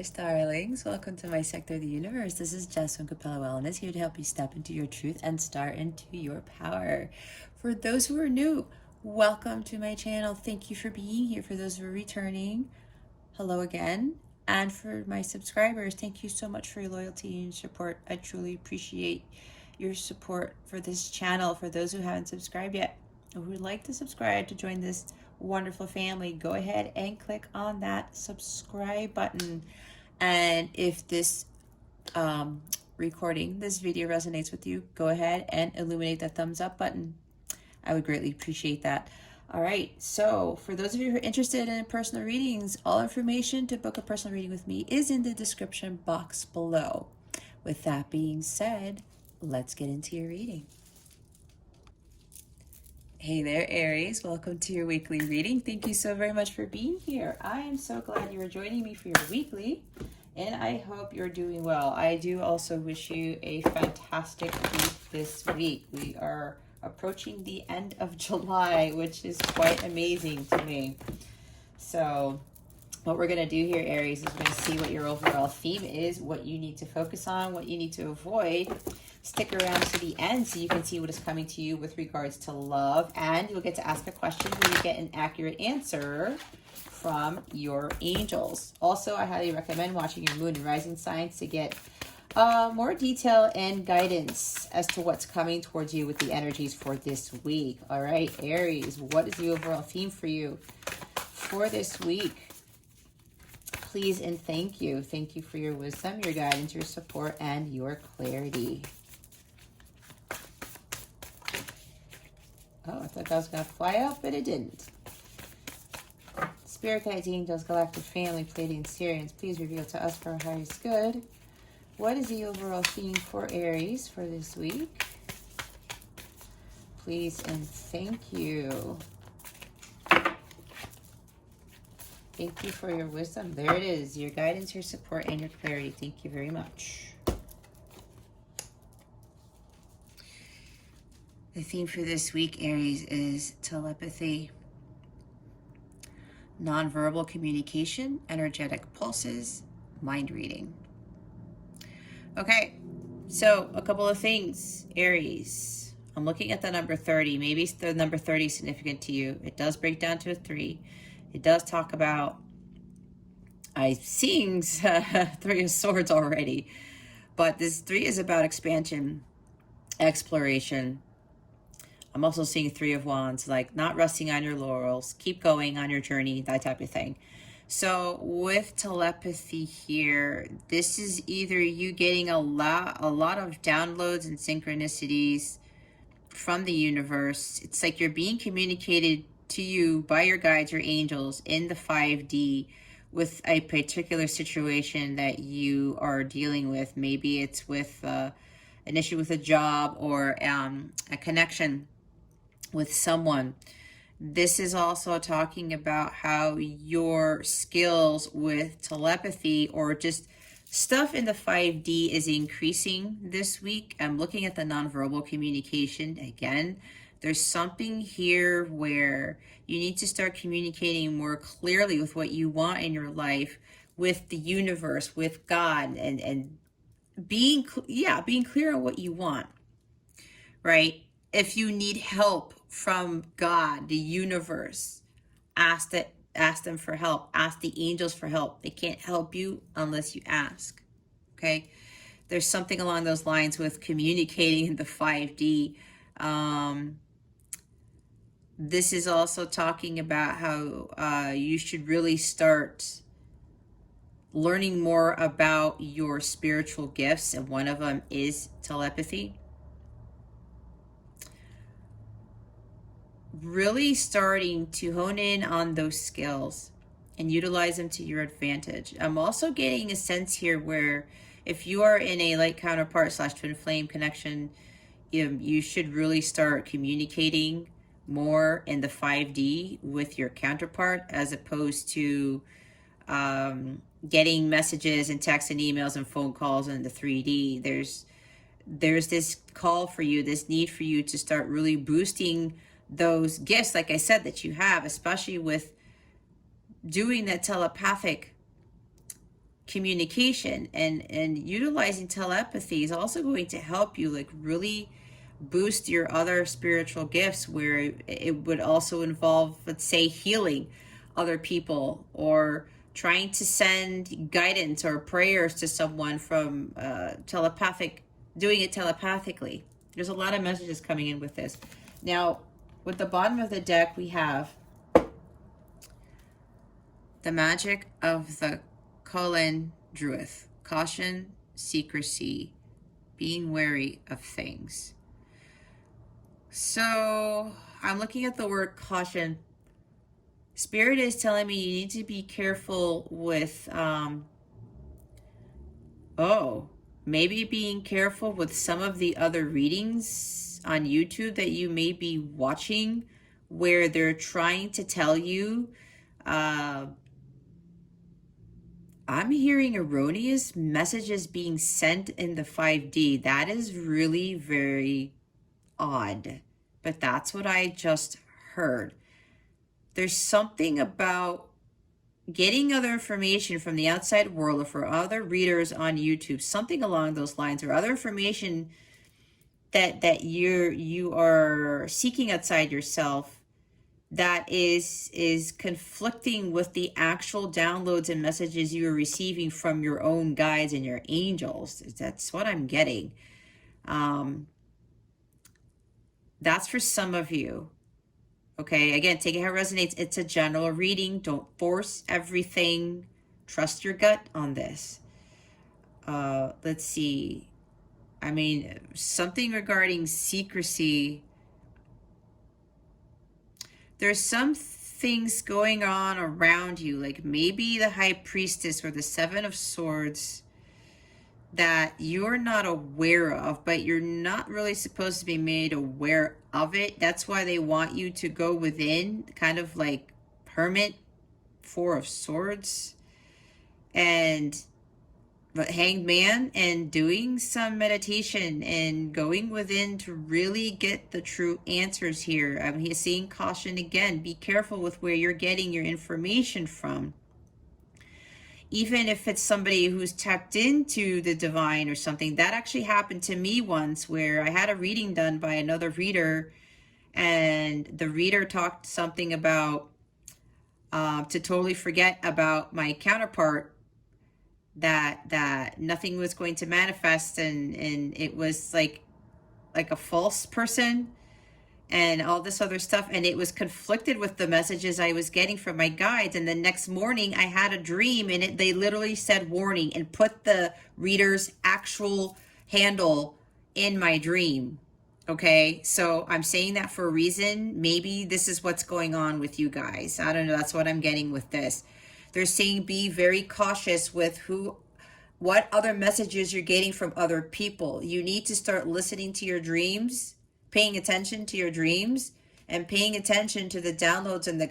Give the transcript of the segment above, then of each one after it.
darlings. Welcome to my sector of the universe. This is Jess from Capella Wellness, here to help you step into your truth and start into your power. For those who are new, welcome to my channel. Thank you for being here. For those who are returning, hello again. And for my subscribers, thank you so much for your loyalty and support. I truly appreciate your support for this channel. For those who haven't subscribed yet, or who would like to subscribe to join this wonderful family, go ahead and click on that subscribe button. And if this this video resonates with you, go ahead and illuminate that thumbs up button. I would greatly appreciate that. All right, so for those of you who are interested in personal readings, all information to book a personal reading with me is in the description box below. With that being said, let's get into your reading. Hey there, Aries. Welcome to your weekly reading. Thank you so very much for being here. I am so glad you are joining me for your weekly, and I hope you're doing well. I do also wish you a fantastic week this week. We are approaching the end of July, which is quite amazing to me. So what we're going to do here, Aries, is we're going to see what your overall theme is, what you need to focus on, what you need to avoid. Stick around to the end so you can see what is coming to you with regards to love, and you'll get to ask a question where you get an accurate answer from your angels. Also, I highly recommend watching your moon and rising signs to get more detail and guidance as to what's coming towards you with the energies for this week. All right, Aries, what is the overall theme for you for this week? Please and thank you. Thank you for your wisdom, your guidance, your support, and your clarity. Oh, I thought that was going to fly out, but it didn't. Spirit guides, angels, galactic family, Pleiadian Sirians, please reveal to us for our highest good. What is the overall theme for Aries for this week? Please and thank you. Thank you for your wisdom. There it is. Your guidance, your support, and your clarity. Thank you very much. The theme for this week, Aries, is telepathy, nonverbal communication, energetic pulses, mind reading. Okay, so a couple of things, Aries. I'm looking at the number 30. Maybe the number 30 is significant to you. It does break down to a 3. It does talk about, I'm seeing 3 of Swords already, but this 3 is about expansion, exploration. I'm also seeing 3 of Wands, like not resting on your laurels, keep going on your journey, that type of thing. So with telepathy here, this is either you getting a lot of downloads and synchronicities from the universe. It's like you're being communicated to you by your guides, your angels, in the 5D with a particular situation that you are dealing with. Maybe it's with an issue with a job or a connection with someone. This is also talking about how your skills with telepathy or just stuff in the 5D is increasing this week. I'm looking at the nonverbal communication again. There's something here where you need to start communicating more clearly with what you want in your life, with the universe, with God, and being clear on what you want, right? If you need help from God, the universe, ask them for help. Ask the angels for help. They can't help you unless you ask, okay? There's something along those lines with communicating in the 5D. This is also talking about how you should really start learning more about your spiritual gifts, and one of them is telepathy. Really starting to hone in on those skills and utilize them to your advantage. I'm also getting a sense here where if you are in a light counterpart / twin flame connection, you should really start communicating more in the 5D with your counterpart, as opposed to getting messages and texts and emails and phone calls in the 3D. There's this call for you, this need for you to start really boosting those gifts, like I said, that you have, especially with doing that telepathic communication, and utilizing telepathy is also going to help you like really boost your other spiritual gifts, where it would also involve, let's say, healing other people, or trying to send guidance or prayers to someone from doing it telepathically. There's a lot of messages coming in with this. Now, with the bottom of the deck, we have the magic of the Colin Druith. Caution, secrecy, being wary of things. So I'm looking at the word caution. Spirit is telling me you need to be careful with, maybe being careful with some of the other readings on YouTube that you may be watching, where they're trying to tell you, I'm hearing erroneous messages being sent in the 5D. That is really very odd, but that's what I just heard. There's something about getting other information from the outside world, or for other readers on YouTube, something along those lines, or other information that you are seeking outside yourself, that is conflicting with the actual downloads and messages you are receiving from your own guides and your angels. That's what I'm getting. That's for some of you. Okay, again, take it how it resonates. It's a general reading. Don't force everything. Trust your gut on this. Let's see. I mean, something regarding secrecy. There's some things going on around you, like maybe the High Priestess or the Seven of Swords, that you're not aware of, but you're not really supposed to be made aware of it. That's why they want you to go within, kind of like Hermit, Four of Swords, and the Hanged Man, and doing some meditation and going within to really get the true answers here. I'm seeing caution again. Be careful with where you're getting your information from. Even if it's somebody who's tapped into the divine or something. That actually happened to me once, where I had a reading done by another reader, and the reader talked something about to totally forget about my counterpart, that nothing was going to manifest, and it was like a false person and all this other stuff, and it was conflicted with the messages I was getting from my guides. And the next morning I had a dream, and they literally said warning and put the reader's actual handle in my dream. Okay, so I'm saying that for a reason. Maybe this is what's going on with you guys. I don't know. That's what I'm getting with this. They're saying be very cautious with what other messages you're getting from other people. You need to start listening to your dreams, paying attention to your dreams, and paying attention to the downloads and the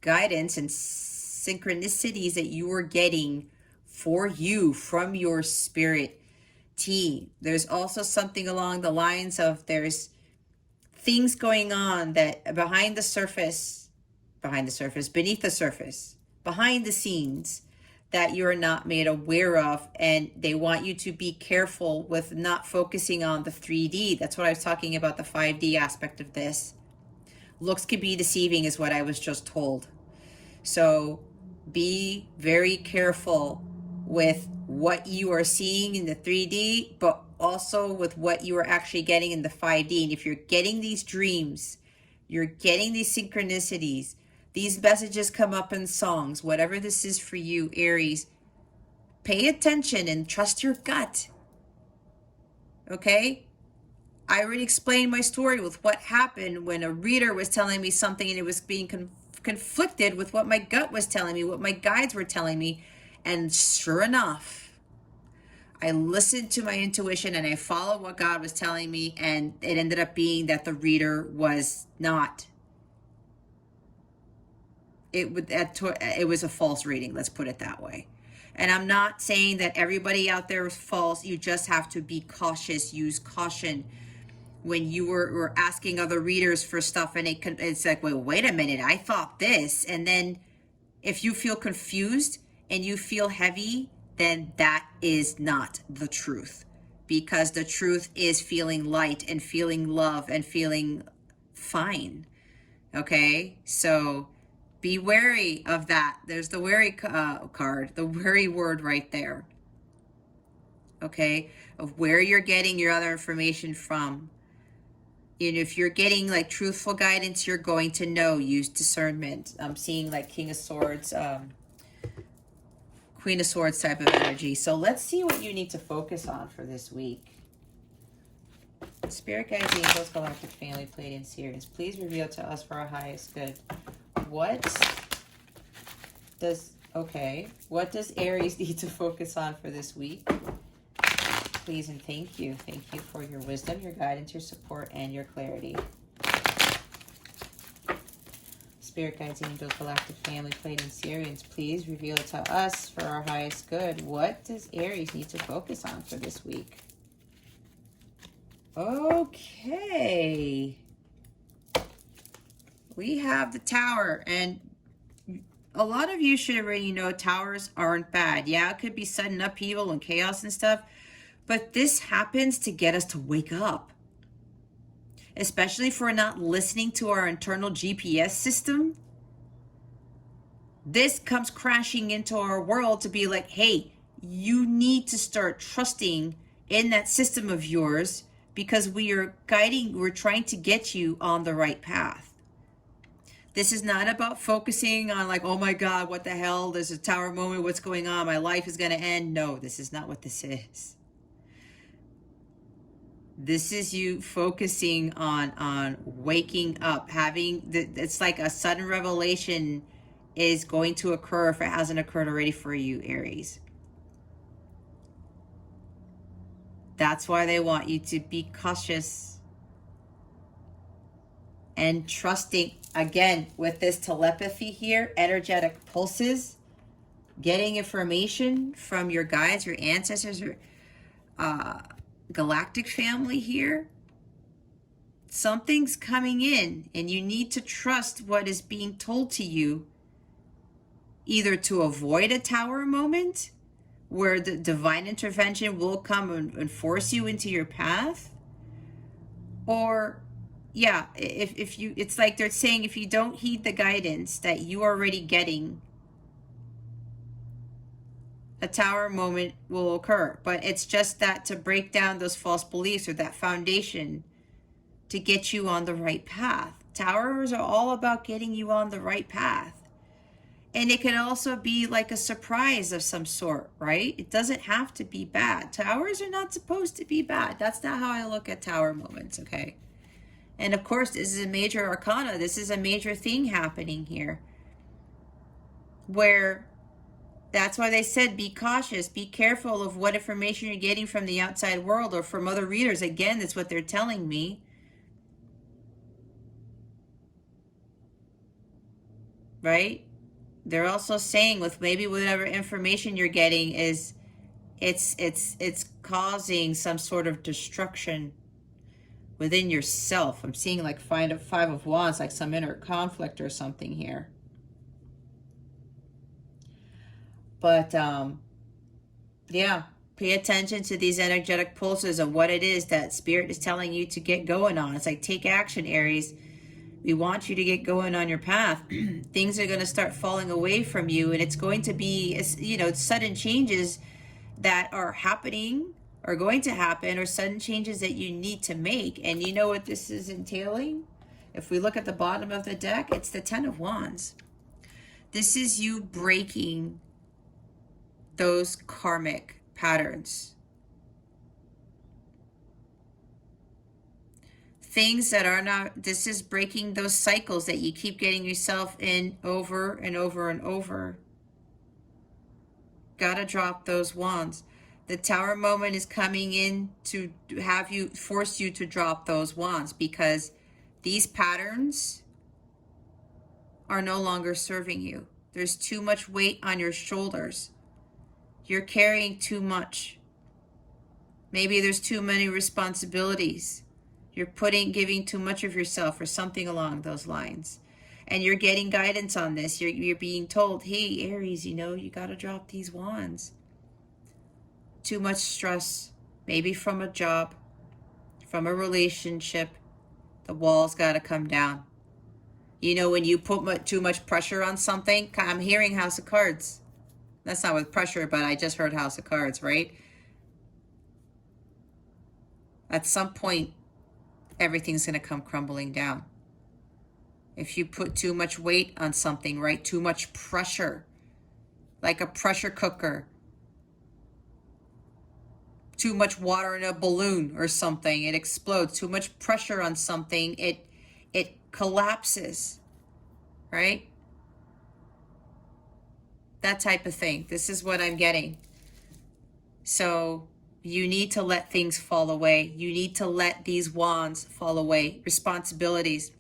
guidance and synchronicities that you are getting for you from your spirit team. There's also something along the lines of, there's things going on that beneath the surface, behind the scenes, that you're not made aware of, and they want you to be careful with not focusing on the 3D. That's what I was talking about, the 5D aspect of this. Looks can be deceiving is what I was just told. So be very careful with what you are seeing in the 3D, but also with what you are actually getting in the 5D. And if you're getting these dreams, you're getting these synchronicities, these messages come up in songs, whatever this is for you, Aries, pay attention and trust your gut. Okay? I already explained my story with what happened when a reader was telling me something, and it was being conflicted with what my gut was telling me, what my guides were telling me. And sure enough, I listened to my intuition and I followed what God was telling me, and it ended up being that the reader was not. It was a false reading, let's put it that way. And I'm not saying that everybody out there is false. You just have to be cautious. Use caution when you were asking other readers for stuff, and it's like, well, wait a minute, I thought this. And then if you feel confused and you feel heavy, then that is not the truth. Because the truth is feeling light and feeling love and feeling fine. Okay? So be wary of that. There's the wary card, the wary word right there. Okay? Of where you're getting your other information from. And if you're getting like truthful guidance, you're going to know. Use discernment. I'm seeing like King of Swords, Queen of Swords type of energy. So let's see what you need to focus on for this week. Spirit guides, angels, galactic family, Pleiadian series. Please reveal to us for our highest good. What does Aries need to focus on for this week? Please and thank you. Thank you for your wisdom, your guidance, your support, and your clarity. Spirit guides, angels, galactic family, Pleiadian Syrians, please reveal it to us for our highest good. What does Aries need to focus on for this week? Okay. We have the Tower, and a lot of you should already know towers aren't bad. Yeah, it could be sudden upheaval and chaos and stuff, but this happens to get us to wake up. Especially if we're not listening to our internal GPS system. This comes crashing into our world to be like, hey, you need to start trusting in that system of yours, because we're trying to get you on the right path. This is not about focusing on like, oh my God, what the hell? There's a tower moment. What's going on? My life is going to end. No, this is not what this is. This is you focusing on waking up, it's like a sudden revelation is going to occur if it hasn't occurred already for you, Aries. That's why they want you to be cautious and trusting. Again, with this telepathy here, energetic pulses, getting information from your guides, your ancestors, your galactic family here. Something's coming in, and you need to trust what is being told to you, either to avoid a tower moment where the divine intervention will come and force you into your path, or yeah, if you, it's like they're saying, if you don't heed the guidance that you are already getting, a tower moment will occur. But it's just that to break down those false beliefs, or that foundation to get you on the right path. Towers are all about getting you on the right path. And it can also be like a surprise of some sort, right? It doesn't have to be bad. Towers are not supposed to be bad. That's not how I look at tower moments, okay? And of course, this is a major arcana. This is a major thing happening here, where that's why they said be cautious, be careful of what information you're getting from the outside world or from other readers. Again, that's what they're telling me. Right? They're also saying with maybe whatever information you're getting is it's causing some sort of destruction within yourself. I'm seeing like Five of Wands, like some inner conflict or something here. But yeah, pay attention to these energetic pulses and what it is that Spirit is telling you to get going on. It's like, take action, Aries. We want you to get going on your path. Things are going to start falling away from you, and it's going to be, you know, sudden changes that are happening or going to happen, or sudden changes that you need to make. And you know what this is entailing? If we look at the bottom of the deck, it's the Ten of Wands. This is you breaking those karmic patterns. Things that are not, this is breaking those cycles that you keep getting yourself in over and over and over. Gotta drop those wands. The Tower moment is coming in to have you, force you to drop those wands, because these patterns are no longer serving you. There's too much weight on your shoulders. You're carrying too much. Maybe there's too many responsibilities. You're giving too much of yourself, or something along those lines. And you're getting guidance on this. You're being told, hey, Aries, you know, you got to drop these wands. Too much stress, maybe from a job, from a relationship. The wall's got to come down. You know, when you put too much pressure on something, I'm hearing House of Cards. That's not with pressure, but I just heard House of Cards, right? At some point, everything's going to come crumbling down. If you put too much weight on something, right? Too much pressure, like a pressure cooker. Too much water in a balloon or something, it explodes. Too much pressure on something, it collapses, right? That type of thing. This is what I'm getting. So you need to let things fall away. You need to let these wands fall away. Responsibilities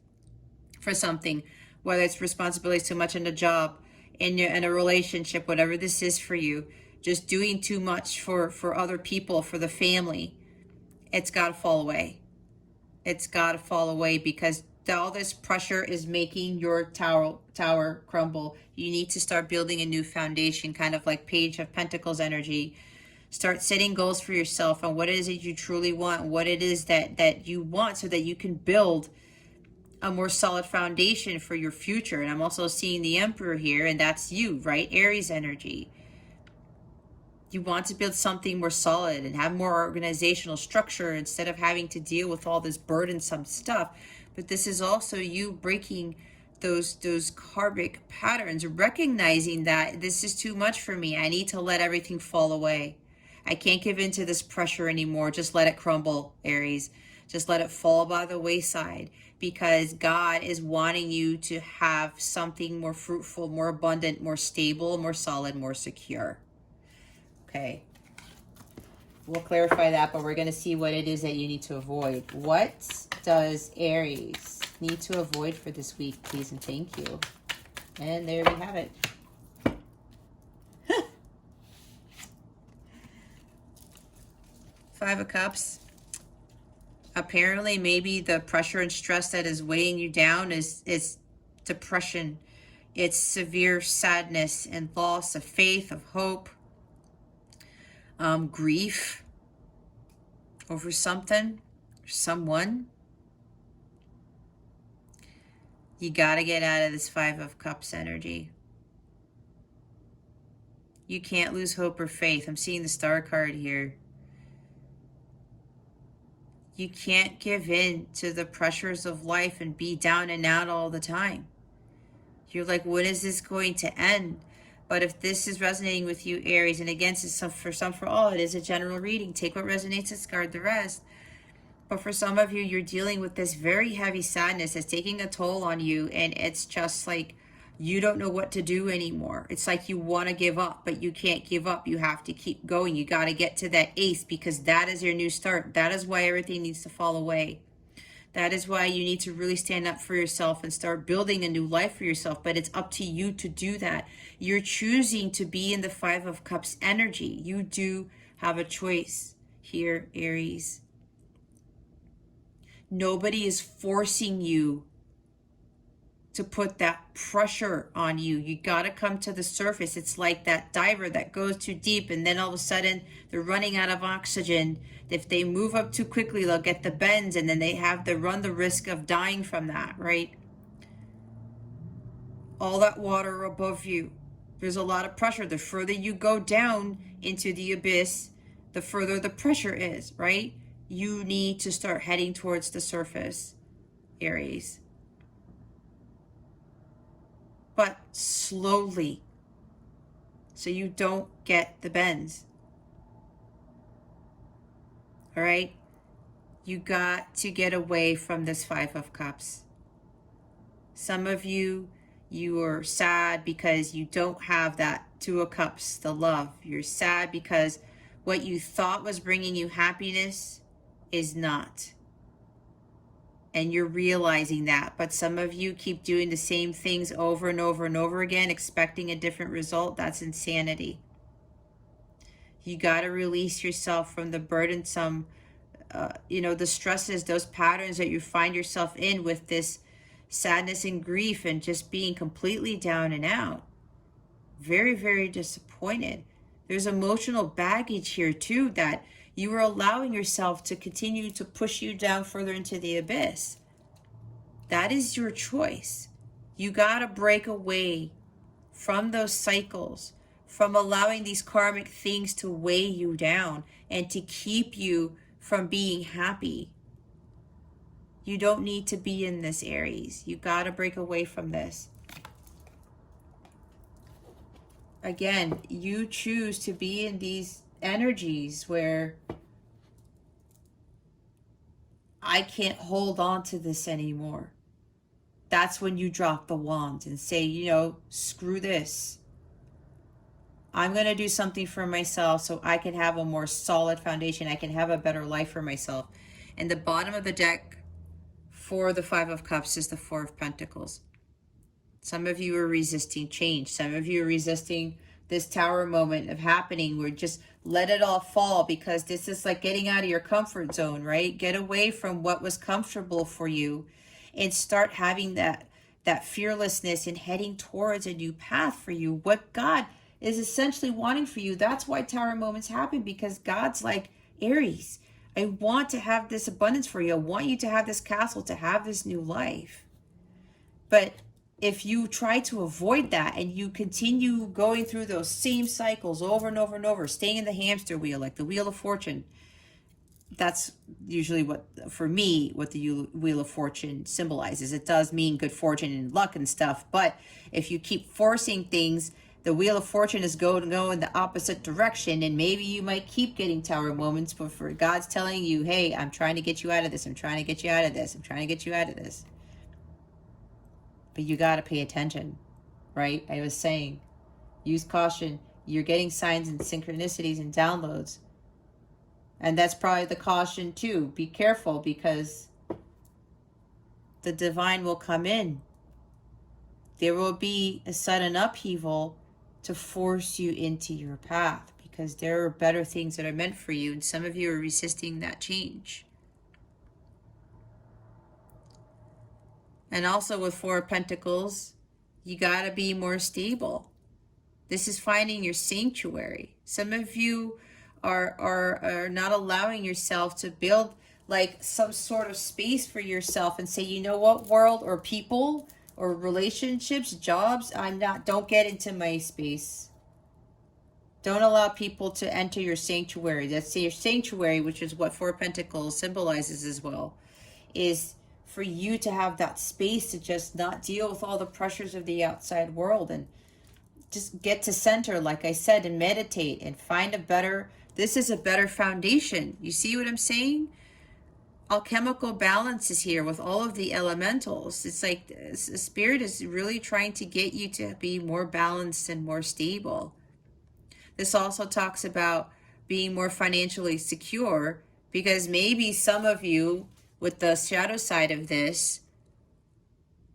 for something, whether it's responsibilities too much in a job, in a relationship, whatever this is for you, just doing too much for other people, for the family, it's got to fall away. It's got to fall away, because all this pressure is making your tower crumble. You need to start building a new foundation, kind of like Page of Pentacles energy. Start setting goals for yourself on what it is that you truly want, what it is that you want, so that you can build a more solid foundation for your future. And I'm also seeing the Emperor here, and that's you, right? Aries energy. You want to build something more solid and have more organizational structure instead of having to deal with all this burdensome stuff. But this is also you breaking those karmic patterns, recognizing that this is too much for me. I need to let everything fall away. I can't give in to this pressure anymore. Just let it crumble, Aries. Just let it fall by the wayside, because God is wanting you to have something more fruitful, more abundant, more stable, more solid, more secure. Okay. We'll clarify that, but we're going to see what it is that you need to avoid. What does Aries need to avoid for this week, please and thank you? And there we have it. Five of Cups. Apparently, maybe the pressure and stress that is weighing you down is depression. It's severe sadness and loss of faith, of hope, grief over something, someone. You got to get out of this Five of Cups energy. You can't lose hope or faith. I'm seeing the Star card here. You can't give in to the pressures of life and be down and out all the time. You're like, when is this going to end? But if this is resonating with you, Aries, and again, for all, it is a general reading. Take what resonates, discard the rest. But for some of you, you're dealing with this very heavy sadness that's taking a toll on you, and it's just like you don't know what to do anymore. It's like you want to give up, but you can't give up. You have to keep going. You got to get to that ace, because that is your new start. That is why everything needs to fall away. That is why you need to really stand up for yourself and start building a new life for yourself. But it's up to you to do that. You're choosing to be in the Five of Cups energy. You do have a choice here, Aries. Nobody is forcing you to put that pressure on you. You got to come to the surface. It's like that diver that goes too deep, and then all of a sudden they're running out of oxygen. If they move up too quickly, they'll get the bends, and then they have to run the risk of dying from that, right? All that water above you, there's a lot of pressure. The further you go down into the abyss, the further the pressure is, right? You need to start heading towards the surface, Aries. But slowly, so you don't get the bends. All right? You got to get away from this Five of Cups. Some of you, you are sad because you don't have that Two of Cups, the love. You're sad because what you thought was bringing you happiness is not. And you're realizing that. But some of you keep doing the same things over and over and over again, expecting a different result. That's insanity. You got to release yourself from the burdensome, the stresses, those patterns that you find yourself in with this sadness and grief and just being completely down and out. Very, very disappointed. There's emotional baggage here too that you are allowing yourself to continue to push you down further into the abyss. That is your choice. You got to break away from those cycles, from allowing these karmic things to weigh you down and to keep you from being happy. You don't need to be in this, Aries. You got to break away from this. Again, you choose to be in these energies where I can't hold on to this anymore. That's when you drop the wand and say, you know, screw this. I'm going to do something for myself so I can have a more solid foundation. I can have a better life for myself. And the bottom of the deck for the Five of Cups is the Four of Pentacles. Some of you are resisting change. Some of you are resisting this tower moment of happening where just let it all fall, because this is like getting out of your comfort zone, right? Get away from what was comfortable for you and start having that fearlessness and heading towards a new path for you. What God is essentially wanting for you. That's why tower moments happen, because God's like, Aries, I want to have this abundance for you. I want you to have this castle, to have this new life. But if you try to avoid that and you continue going through those same cycles over and over and over, staying in the hamster wheel, like the Wheel of Fortune, that's usually what, for me, what the Wheel of Fortune symbolizes. It does mean good fortune and luck and stuff, but if you keep forcing things, the Wheel of Fortune is going to go in the opposite direction, and maybe you might keep getting tower moments, but for God's telling you, hey, I'm trying to get you out of this. I'm trying to get you out of this. I'm trying to get you out of this. But you got to pay attention, right? I was saying, use caution. You're getting signs and synchronicities and downloads. And that's probably the caution too. Be careful, because the divine will come in. There will be a sudden upheaval to force you into your path, because there are better things that are meant for you. And some of you are resisting that change. And also with Four of Pentacles, you got to be more stable. This is finding your sanctuary. Some of you are not allowing yourself to build like some sort of space for yourself and say, you know what, world or people or relationships, jobs, don't get into my space. Don't allow people to enter your sanctuary. That's your sanctuary, which is what Four of Pentacles symbolizes as well, is for you to have that space to just not deal with all the pressures of the outside world and just get to center, like I said, and meditate and find this is a better foundation. You see what I'm saying? Alchemical balance is here with all of the elementals. It's like the spirit is really trying to get you to be more balanced and more stable. This also talks about being more financially secure, because maybe some of you, with the shadow side of this,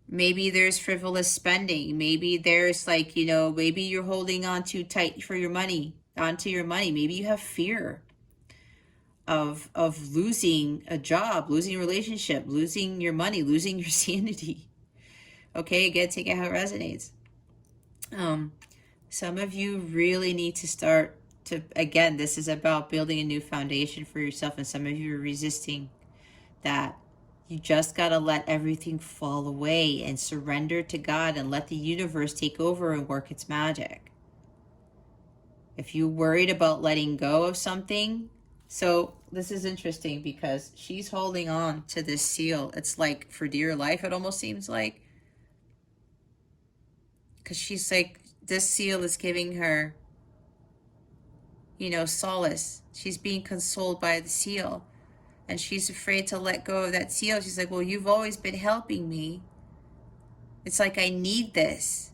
maybe there's frivolous spending. Maybe there's like, maybe you're holding on too tight for your money, onto your money. Maybe you have fear of losing a job, losing a relationship, losing your money, losing your sanity. Okay, again, take it how it resonates. Some of you really need to start to, again, this is about building a new foundation for yourself, and some of you are resisting that. You just got to let everything fall away and surrender to God and let the universe take over and work its magic. If you're worried about letting go of something, so this is interesting because she's holding on to this seal. It's like for dear life, it almost seems like. Because she's like, this seal is giving her, solace. She's being consoled by the seal. And she's afraid to let go of that seal. She's like, well, you've always been helping me. It's like, I need this.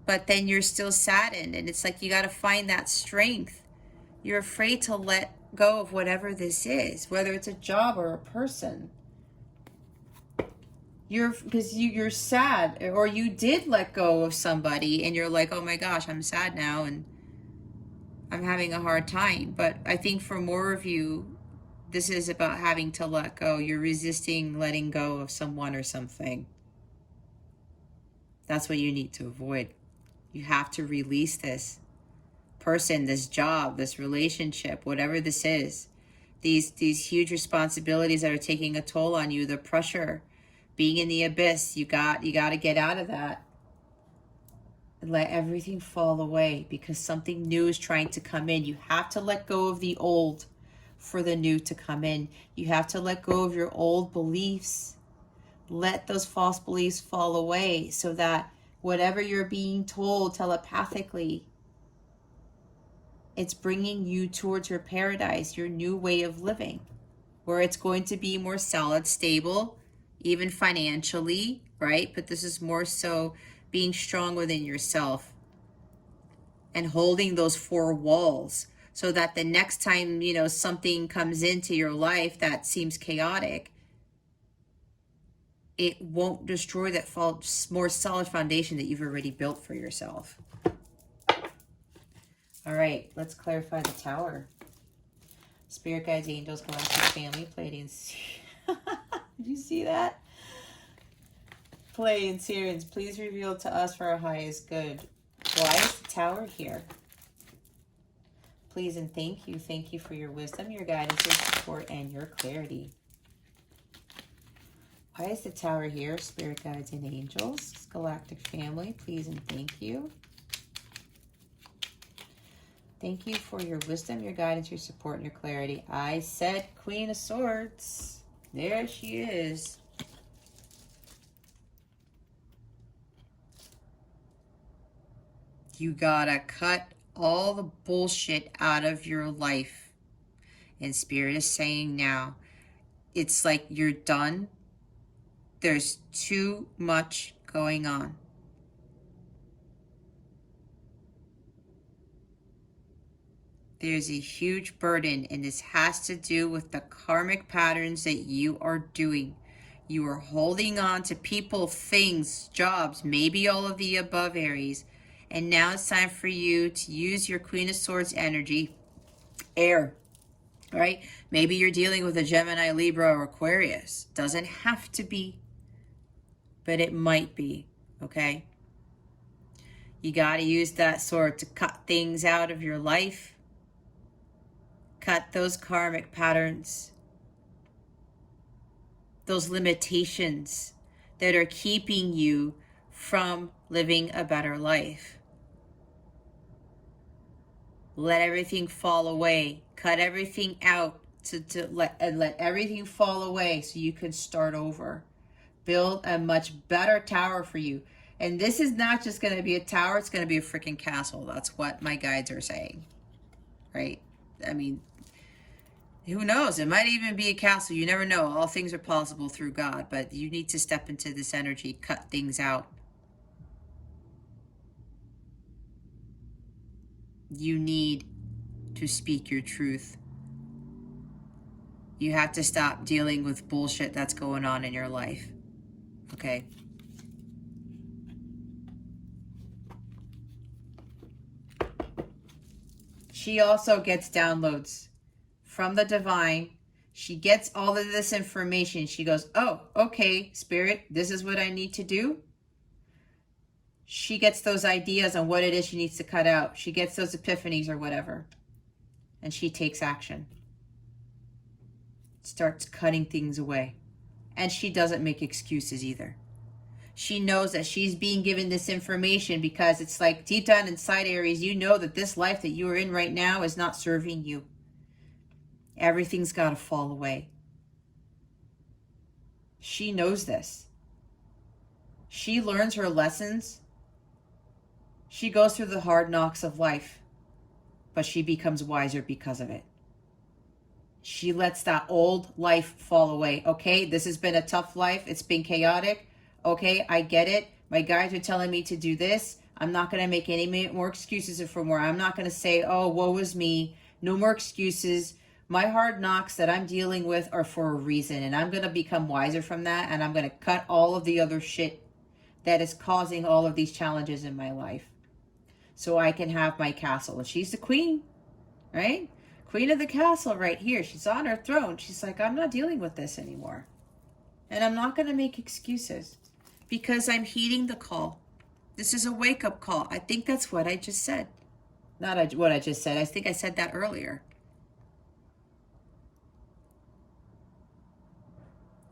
But then you're still saddened. And it's like, you got to find that strength. You're afraid to let go of whatever this is, whether it's a job or a person. Because you're sad, or you did let go of somebody and you're like, oh my gosh, I'm sad now and I'm having a hard time. But I think for more of you, this is about having to let go. You're resisting letting go of someone or something. That's what you need to avoid. You have to release this person, this job, this relationship, whatever this is. These huge responsibilities that are taking a toll on you, the pressure, being in the abyss, you got to get out of that. And let everything fall away, because something new is trying to come in. You have to let go of the old for the new to come in. You have to let go of your old beliefs. Let those false beliefs fall away, so that whatever you're being told telepathically, it's bringing you towards your paradise, your new way of living, where it's going to be more solid, stable, even financially, right? But this is more so being strong within yourself and holding those four walls, so that the next time, something comes into your life that seems chaotic, it won't destroy that more solid foundation that you've already built for yourself. All right, let's clarify the Tower. Spirit guides, angels, galactic family, Pleiadians. Did you see that? Pleiadians, Sirians, please reveal to us for our highest good. Why is the Tower here? Please and thank you. Thank you for your wisdom, your guidance, your support, and your clarity. Why is the Tower here? Spirit guides and angels, galactic family, please and thank you. Thank you for your wisdom, your guidance, your support, and your clarity. I said Queen of Swords. There she is. You gotta cut all the bullshit out of your life. And Spirit is saying now, it's like you're done. There's too much going on. There's a huge burden, and this has to do with the karmic patterns that you are doing. You are holding on to people, things, jobs, maybe all of the above, Aries. And now it's time for you to use your Queen of Swords energy, air, right? Maybe you're dealing with a Gemini, Libra, or Aquarius. Doesn't have to be, but it might be, okay? You got to use that sword to cut things out of your life. Cut those karmic patterns, those limitations that are keeping you from living a better life. Let everything fall away. Cut everything out to let everything fall away so you can start over. Build a much better tower for you. And this is not just going to be a tower, it's going to be a freaking castle. That's what my guides are saying, right? I mean, who knows? It might even be a castle. You never know. All things are possible through God, but you need to step into this energy, cut things out. You need to speak your truth. You have to stop dealing with bullshit that's going on in your life. Okay? She also gets downloads from the divine. She gets all of this information. She goes, oh, okay, Spirit, this is what I need to do. She gets those ideas on what it is she needs to cut out. She gets those epiphanies or whatever. And she takes action. Starts cutting things away. And she doesn't make excuses either. She knows that she's being given this information because it's like deep down inside, Aries, you know that this life that you are in right now is not serving you. Everything's got to fall away. She knows this. She learns her lessons. She goes through the hard knocks of life, but she becomes wiser because of it. She lets that old life fall away. Okay, this has been a tough life. It's been chaotic. Okay, I get it. My guides are telling me to do this. I'm not going to make any more excuses for more. I'm not going to say, oh, woe is me. No more excuses. My hard knocks that I'm dealing with are for a reason, and I'm going to become wiser from that, and I'm going to cut all of the other shit that is causing all of these challenges in my life so I can have my castle. And she's the queen, right? Queen of the castle right here. She's on her throne. She's like, I'm not dealing with this anymore. And I'm not going to make excuses because I'm heeding the call. This is a wake-up call. I think that's what I just said. Not what I just said. I think I said that earlier.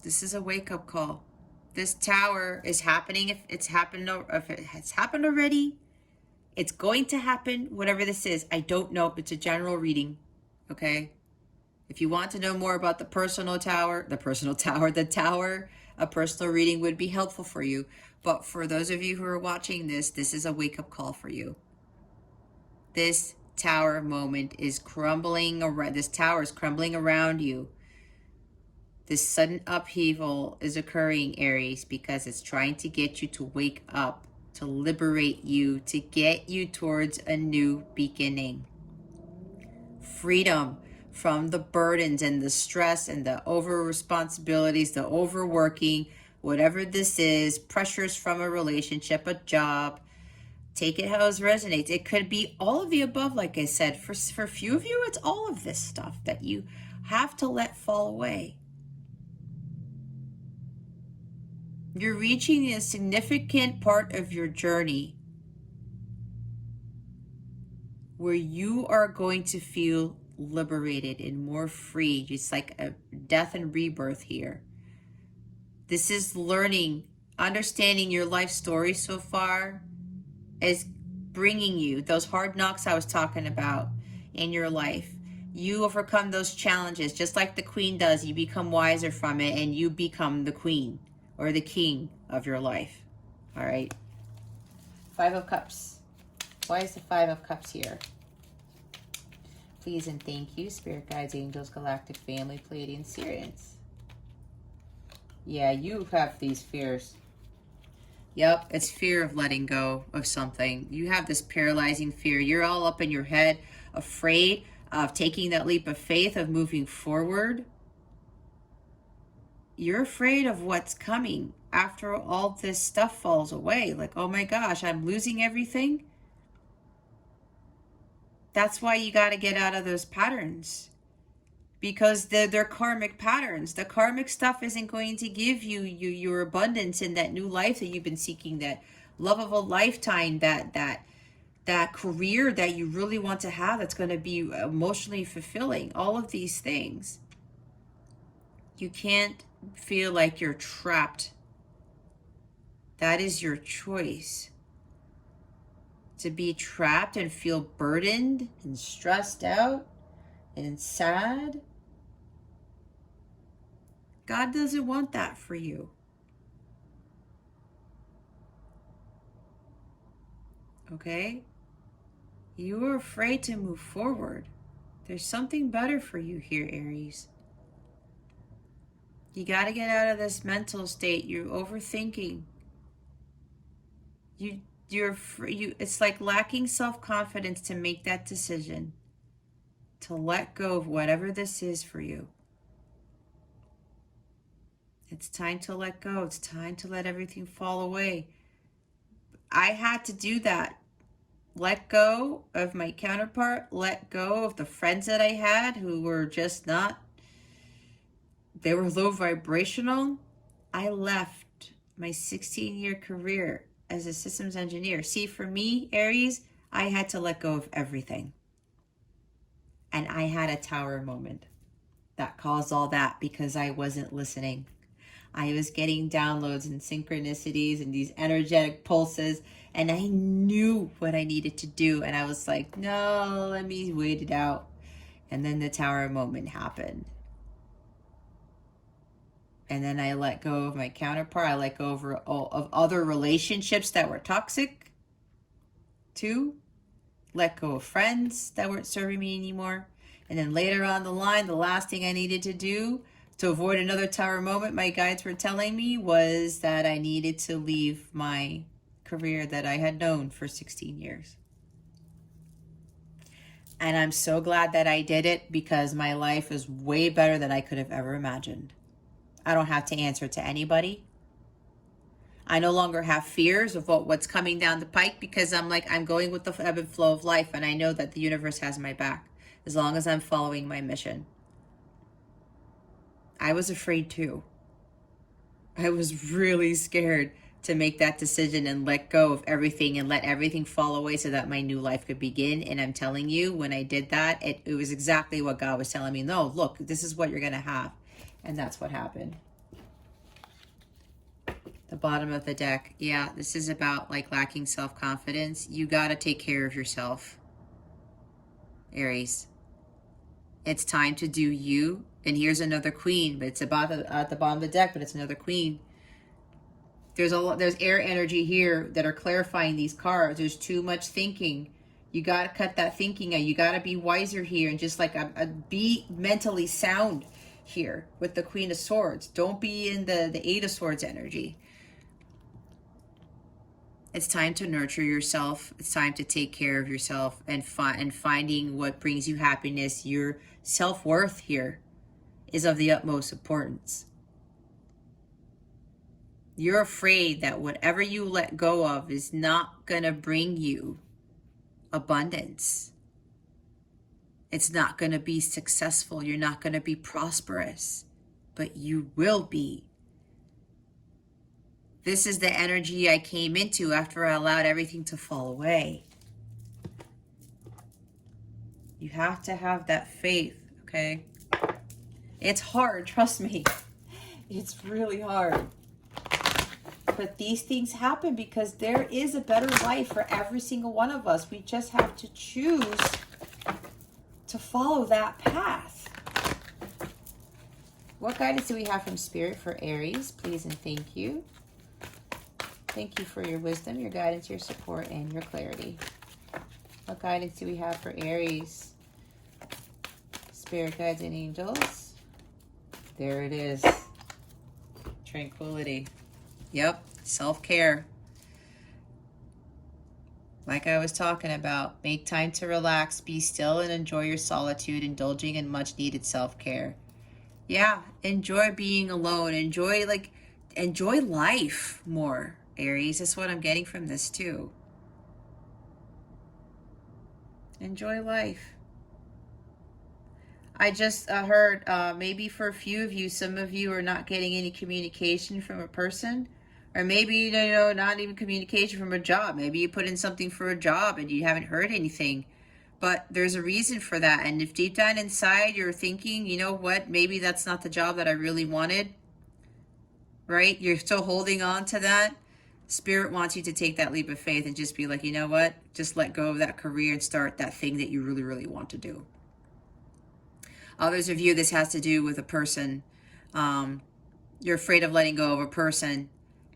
This is a wake-up call. This tower is happening. If it's happened, if it has happened already, it's going to happen. Whatever this is, I don't know. It's a general reading. Okay. If you want to know more about the tower, a personal reading would be helpful for you. But for those of you who are watching this is a wake-up call for you. This tower moment is crumbling around. This tower is crumbling around you. This sudden upheaval is occurring, Aries, because it's trying to get you to wake up, to liberate you, to get you towards a new beginning. Freedom from the burdens and the stress and the over responsibilities, the overworking, whatever this is, pressures from a relationship, a job. Take it how it resonates. It could be all of the above, like I said. For a few of you, it's all of this stuff that you have to let fall away. You're reaching a significant part of your journey where you are going to feel liberated and more free. It's like a death and rebirth here. This is learning, understanding your life story so far is bringing you those hard knocks I was talking about in your life. You overcome those challenges just like the queen does. You become wiser from it and you become the queen or the king of your life. All right. 5 of Cups. Why is the 5 of Cups here? Please and thank you, Spirit Guides, Angels, Galactic Family, Pleiadian, Sirians. Yeah, you have these fears. Yep, it's fear of letting go of something. You have this paralyzing fear. You're all up in your head, afraid of taking that leap of faith, of moving forward. You're afraid of what's coming after all this stuff falls away. Like, oh my gosh, I'm losing everything. That's why you got to get out of those patterns. Because they're karmic patterns. The karmic stuff isn't going to give you your abundance in that new life that you've been seeking, that love of a lifetime, that career that you really want to have that's going to be emotionally fulfilling. All of these things. You can't feel like you're trapped. That is your choice. To be trapped and feel burdened and stressed out and sad. God doesn't want that for you. Okay? You are afraid to move forward. There's something better for you here, Aries. You got to get out of this mental state. You're overthinking. It's like lacking self-confidence to make that decision. To let go of whatever this is for you. It's time to let go. It's time to let everything fall away. I had to do that. Let go of my counterpart. Let go of the friends that I had who were just not, they were low vibrational. I left my 16-year career as a systems engineer. See, for me, Aries, I had to let go of everything. And I had a tower moment that caused all that because I wasn't listening. I was getting downloads and synchronicities and these energetic pulses, and I knew what I needed to do. And I was like, no, let me wait it out. And then the tower moment happened. And then I let go of my counterpart. I let go of other relationships that were toxic too. Let go of friends that weren't serving me anymore. And then later on the line, the last thing I needed to do to avoid another tower moment, my guides were telling me, was that I needed to leave my career that I had known for 16 years. And I'm so glad that I did it because my life is way better than I could have ever imagined. I don't have to answer to anybody. I no longer have fears of what's coming down the pike because I'm going with the ebb and flow of life, and I know that the universe has my back as long as I'm following my mission. I was afraid too. I was really scared to make that decision and let go of everything and let everything fall away so that my new life could begin. And I'm telling you, when I did that, it was exactly what God was telling me. No, look, this is what you're going to have. And that's what happened. The bottom of the deck. Yeah, this is about like lacking self-confidence. You got to take care of yourself, Aries. It's time to do you. And here's another queen, but it's about at the bottom of the deck, but it's another queen. There's air energy here that are clarifying these cards. There's too much thinking. You got to cut that thinking out. You got to be wiser here and just like be mentally sound here with the Queen of Swords. Don't be in the Eight of Swords energy. It's time to nurture yourself. It's time to take care of yourself and finding what brings you happiness. Your self-worth here is of the utmost importance. You're afraid that whatever you let go of is not going to bring you abundance. It's not going to be successful. You're not going to be prosperous, but you will be. This is the energy I came into after I allowed everything to fall away. You have to have that faith, okay? It's hard, trust me. It's really hard. But these things happen because there is a better life for every single one of us. We just have to choose to follow that path. What guidance do we have from Spirit for Aries? Please and thank you. Thank you for your wisdom, your guidance, your support, and your clarity. What guidance do we have for Aries? Spirit guides and angels. There it is. Tranquility. Yep, self-care. Like I was talking about, make time to relax, be still, and enjoy your solitude, indulging in much-needed self-care. Yeah, enjoy being alone. Enjoy life more, Aries. That's what I'm getting from this too. Enjoy life. I just heard maybe for a few of you, some of you are not getting any communication from a person. Or maybe, not even communication from a job. Maybe you put in something for a job and you haven't heard anything. But there's a reason for that. And if deep down inside you're thinking, you know what, maybe that's not the job that I really wanted, right? You're still holding on to that. Spirit wants you to take that leap of faith and just be like, you know what, just let go of that career and start that thing that you really, really want to do. Others of you, this has to do with a person. You're afraid of letting go of a person.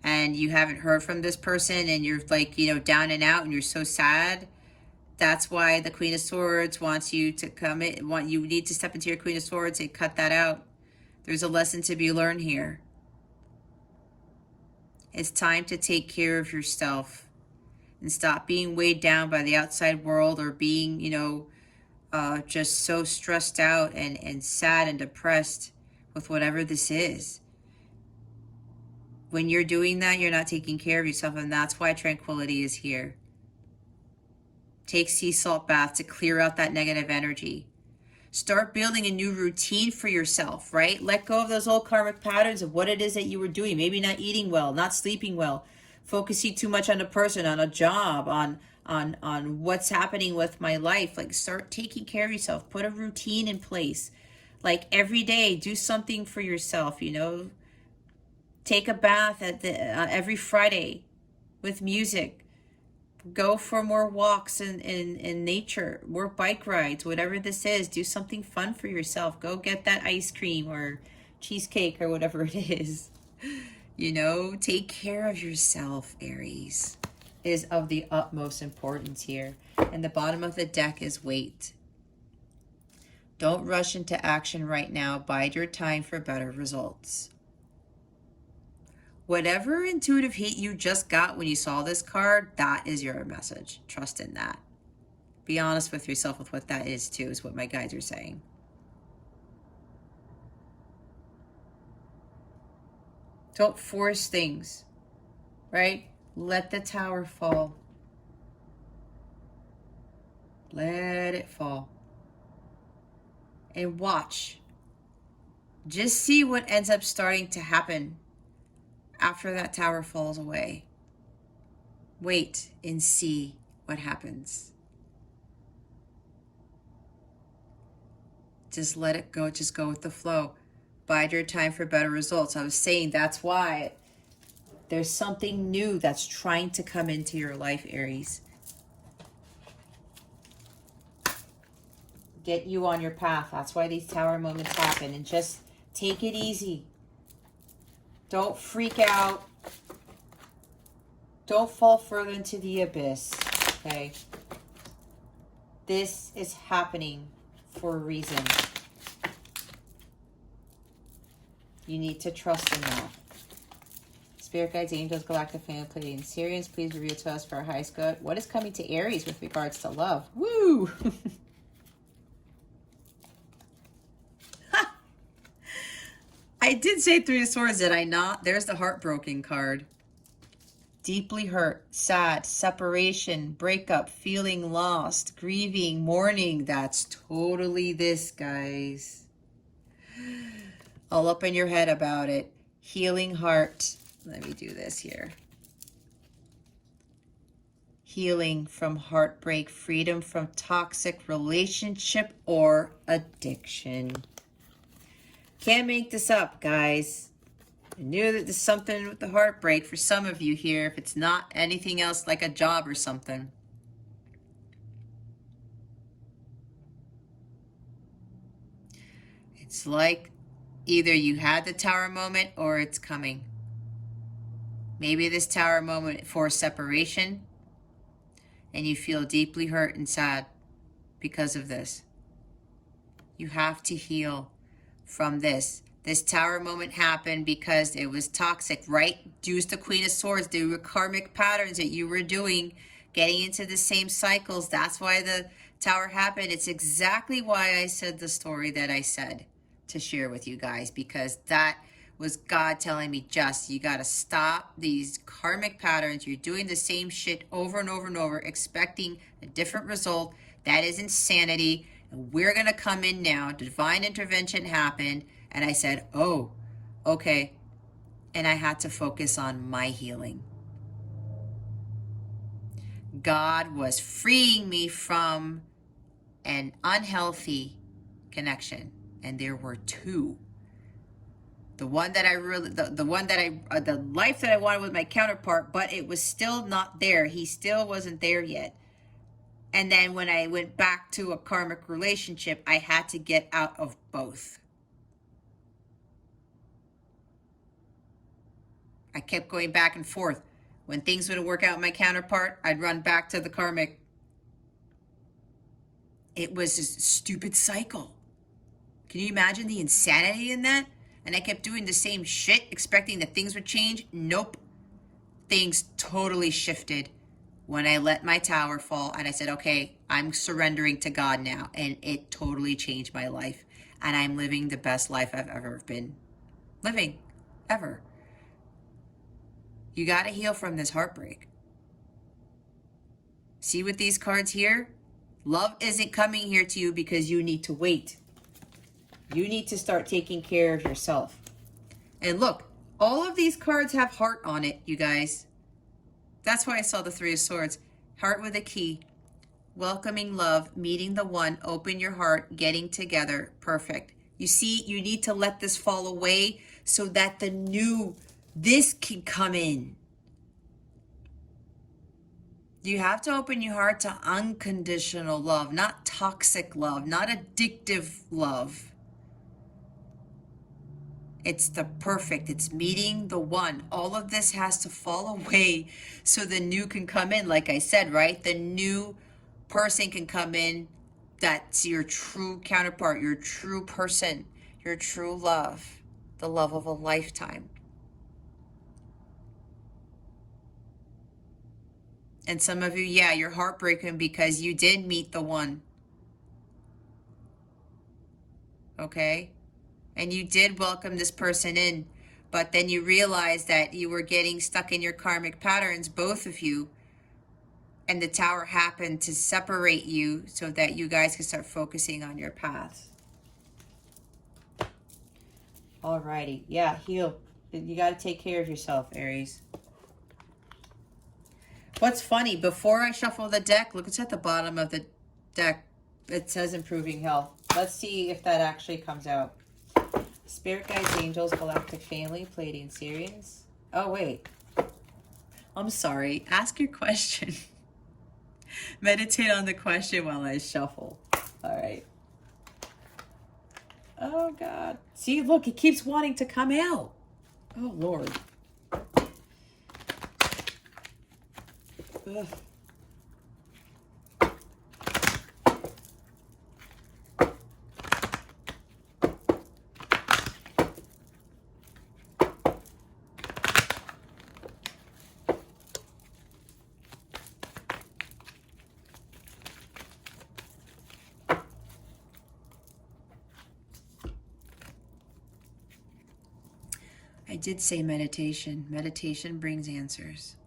And you haven't heard from this person and you're like, down and out and you're so sad. That's why the Queen of Swords wants you to come in. You need to step into your Queen of Swords and cut that out. There's a lesson to be learned here. It's time to take care of yourself and stop being weighed down by the outside world or being, just so stressed out and sad and depressed with whatever this is. When you're doing that, you're not taking care of yourself, and that's why tranquility is here. Take sea salt bath to clear out that negative energy. Start building a new routine for yourself, right? Let go of those old karmic patterns of what it is that you were doing. Maybe not eating well, not sleeping well, focusing too much on a person, on a job, on what's happening with my life. Like, start taking care of yourself. Put a routine in place. Like, every day, do something for yourself, Take a bath every Friday with music. Go for more walks in nature, more bike rides, whatever this is. Do something fun for yourself. Go get that ice cream or cheesecake or whatever it is. Take care of yourself, Aries. It is of the utmost importance here. And the bottom of the deck is wait. Don't rush into action right now. Bide your time for better results. Whatever intuitive hit you just got when you saw this card, that is your message. Trust in that. Be honest with yourself with what that is too, is what my guides are saying. Don't force things, right? Let the tower fall. Let it fall. And watch. Just see what ends up starting to happen after that tower falls away. Wait and see what happens. Just let it go. Just go with the flow. Bide your time for better results. I was saying that's why there's something new that's trying to come into your life, Aries. Get you on your path. That's why these tower moments happen. And just take it easy. Don't freak out. Don't fall further into the abyss. Okay? This is happening for a reason. You need to trust in that. Spirit guides, angels, galactic family, Pleiadian, Sirians, please reveal to us for our highest good. What is coming to Aries with regards to love? Woo! I did say Three of Swords, did I not? There's the heartbroken card. Deeply hurt, sad, separation, breakup, feeling lost, grieving, mourning. That's totally this, guys. All up in your head about it. Healing heart. Let me do this here. Healing from heartbreak, freedom from toxic relationship or addiction. Can't make this up, guys. I knew that there's something with the heartbreak for some of you here, if it's not anything else like a job or something. It's like either you had the tower moment or it's coming. Maybe this tower moment for separation and you feel deeply hurt and sad because of this. You have to heal from this. This tower moment happened because it was toxic, right? Use the Queen of Swords. There were karmic patterns that you were doing, getting into the same cycles. That's why the tower happened. It's exactly why I said the story that I said to share with you guys, because that was God telling me, just, you got to stop these karmic patterns. You're doing the same shit over and over and over, expecting a different result. That is insanity. And we're going to come in now. Divine intervention happened. And I said, oh, okay. And I had to focus on my healing. God was freeing me from an unhealthy connection. And there were two. The one that I really, the life that I wanted with my counterpart, but it was still not there. He still wasn't there yet. And then when I went back to a karmic relationship, I had to get out of both. I kept going back and forth. When things wouldn't work out with my counterpart, I'd run back to the karmic. It was a stupid cycle. Can you imagine the insanity in that? And I kept doing the same shit, expecting that things would change. Nope. Things totally shifted when I let my tower fall and I said, okay, I'm surrendering to God now. And it totally changed my life. And I'm living the best life I've ever been living, ever. You got to heal from this heartbreak. See with these cards here? Love isn't coming here to you because you need to wait. You need to start taking care of yourself. And look, all of these cards have heart on it, you guys. That's why I saw the Three of Swords. Heart with a key. Welcoming love, meeting the one, open your heart, getting together. Perfect. You see, you need to let this fall away so that the new, this can come in. You have to open your heart to unconditional love, not toxic love, not addictive love. It's the perfect. It's meeting the one. All of this has to fall away so the new can come in. Like I said, right? The new person can come in. That's your true counterpart, your true person, your true love, the love of a lifetime. And some of you, yeah, you're heartbroken because you did meet the one. Okay? And you did welcome this person in, but then you realized that you were getting stuck in your karmic patterns, both of you, and the tower happened to separate you so that you guys can start focusing on your path. Alrighty, yeah, heal. You got to take care of yourself, Aries. What's funny, before I shuffle the deck, look, it's at the bottom of the deck. It says improving health. Let's see if that actually comes out. Spirit guides, angels, galactic family, Pleiadian Sirians. Oh, wait. I'm sorry. Ask your question. Meditate on the question while I shuffle. All right. Oh, God. See, look, it keeps wanting to come out. Oh, Lord. Ugh. I did say meditation. Meditation brings answers.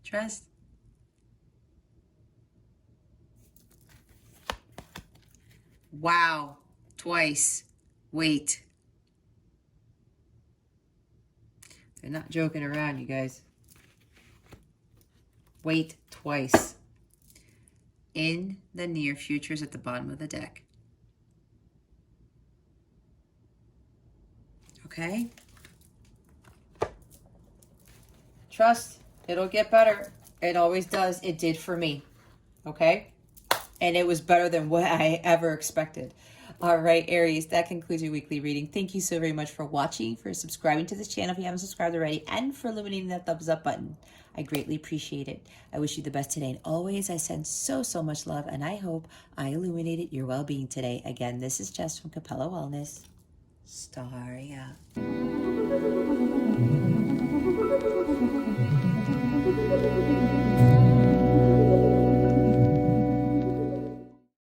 Trust. Wow. Twice. Wait. They're not joking around, you guys. Wait twice. In the near future is at the bottom of the deck. Okay? Trust. It'll get better. It always does. It did for me. Okay? And it was better than what I ever expected. All right, Aries, that concludes your weekly reading. Thank you so very much for watching, for subscribing to this channel if you haven't subscribed already, and for illuminating that thumbs up button. I greatly appreciate it. I wish you the best today. And always, I send so much love, and I hope I illuminated your well-being today. Again, this is Jess from Capella Wellness. Starry out.